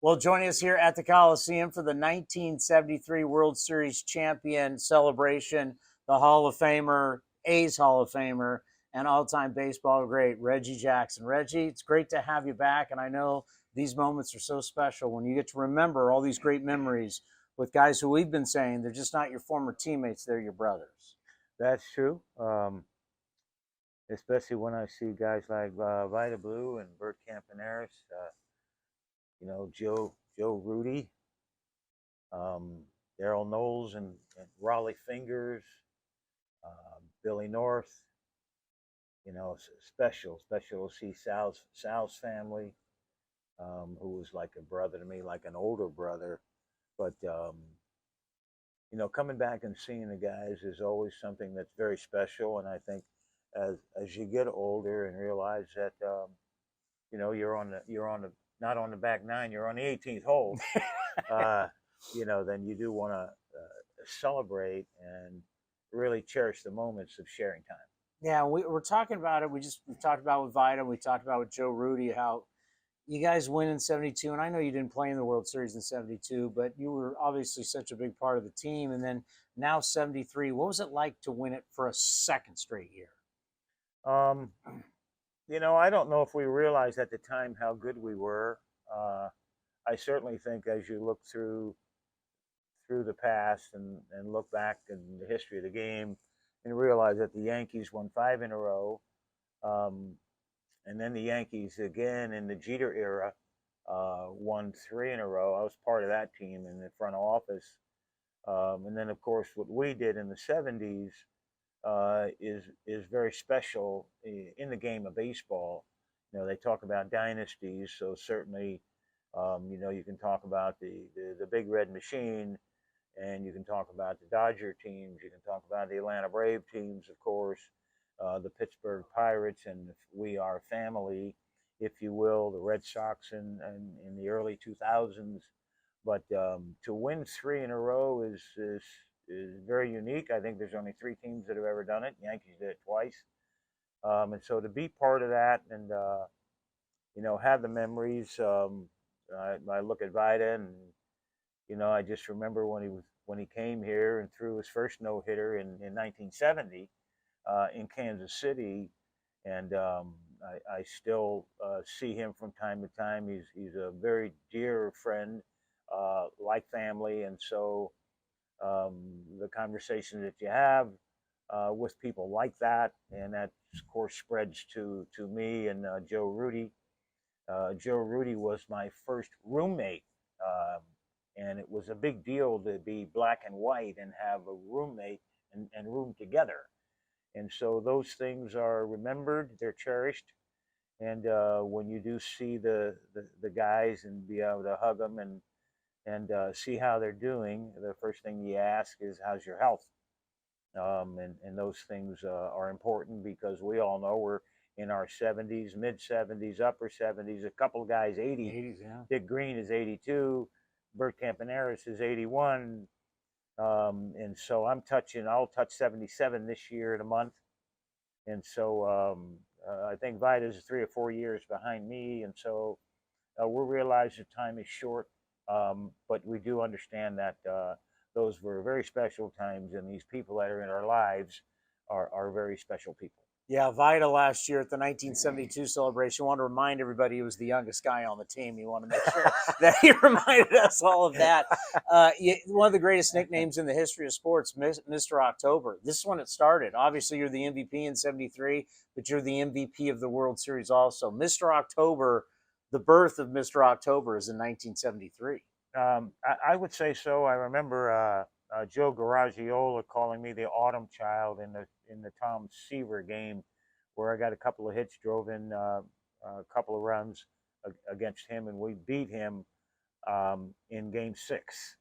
Well, joining us here at the Coliseum for the 1973 World Series champion celebration, the Hall of Famer, A's Hall of Famer, and all-time baseball great, Reggie Jackson. Reggie, it's great to have you back, and I know these moments are so special when you get to remember all these great memories with guys who we've been saying they're just not your former teammates, they're your brothers. That's true. Especially when I see guys like Vida Blue and Bert Campaneris, Joe Rudy, um, Daryl Knowles and Raleigh Fingers, Billy North. Special to see Sal's family, who was like a brother to me, like an older brother. But coming back and seeing the guys is always something that's very special. And I think as you get older and realize that you're on the not on the back nine, you're on the 18th hole. uh, then you do want to celebrate and really cherish the moments of sharing time. Yeah, we're talking about it. We talked about with Vida, we talked about with Joe Rudy, how you guys win in 72. And I know you didn't play in the World Series in 72, but you were obviously such a big part of the team. And then now 73, what was it like to win it for a second straight year? Um, I don't know if we realized at the time how good we were. I certainly think as you look through the past and look back in the history of the game and realize that the Yankees won 5 in a row. Um, and then the Yankees again in the Jeter era won 3 in a row. I was part of that team in the front office. And then, of course, what we did in the 70s is very special in the game of baseball. They talk about dynasties, so certainly, you can talk about the Big Red Machine, and you can talk about the Dodger teams. You can talk about the Atlanta Brave teams, of course, the Pittsburgh Pirates, and we are family, if you will, the Red Sox in the early 2000s. But to win 3 in a row is very unique. I think there's only 3 teams that have ever done it. Yankees did it twice, and so to be part of that and have the memories. I look at Vida and I just remember when he came here and threw his first no hitter in 1970 in Kansas City, and I still see him from time to time. He's a very dear friend, like family, and so the conversation that you have with people like that, and that of course spreads to me and Joe Rudy. Joe Rudy was my first roommate, and it was a big deal to be black and white and have a roommate and room together. And so those things are remembered, they're cherished. And when you do see the guys and be able to hug them and see how they're doing, the first thing you ask is, how's your health? And those things are important because we all know we're in our 70s, mid 70s, upper 70s. A couple of guys 80. 80s, yeah. Dick Green is 82. Bert Campaneris is 81. And so I'll touch 77 this year in a month. And so I think Vida's 3 or 4 years behind me. And so we'll realize the time is short, but we do understand that those were very special times, and these people that are in our lives are very special people. Yeah, Vida last year at the 1972 celebration, wanted to remind everybody he was the youngest guy on the team. He wanted to make sure that he reminded us all of that. One of the greatest nicknames in the history of sports, Mr. October. This is when it started. Obviously, you're the MVP in 73, but you're the MVP of the World Series also. Mr. October, the birth of Mr. October is in 1973. I would say so. I remember Joe Garagiola calling me the autumn child in the Tom Seaver game, where I got a couple of hits, drove in a couple of runs against him, and we beat him in Game 6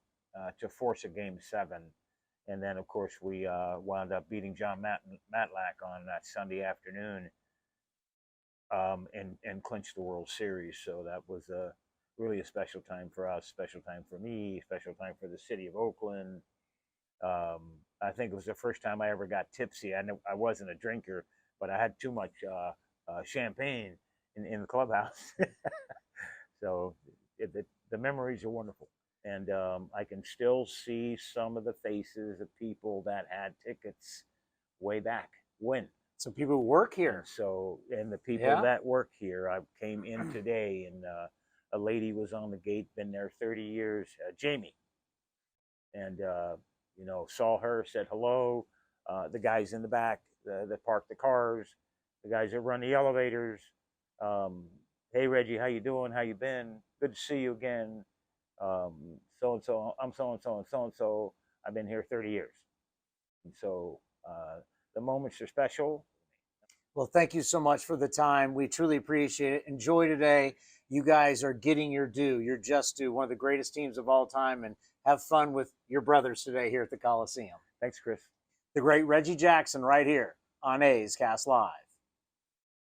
to force a Game 7. And then, of course, we wound up beating John Matlack on that Sunday afternoon and clinched the World Series. So that was really a special time for us, special time for me, special time for the city of Oakland. I think it was the first time I ever got tipsy. I wasn't a drinker, but I had too much champagne in the clubhouse. So the memories are wonderful. And I can still see some of the faces of people that had tickets way back when. So people who work And here. so, and the people Yeah. that work here, I came in today, and a lady was on the gate, been there 30 years, Jamie, and you know, saw her, said hello. The guys in the back that park the cars, the guys that run the elevators. Hey Reggie, how you doing? How you been? Good to see you again. So and so, I'm so and so and so and so. I've been here 30 years, and so the moments are special. Well, thank you so much for the time. We truly appreciate it. Enjoy today. You guys are getting your due. You're just due. One of the greatest teams of all time. And have fun with your brothers today here at the Coliseum. Thanks, Chris. The great Reggie Jackson right here on A's Cast Live.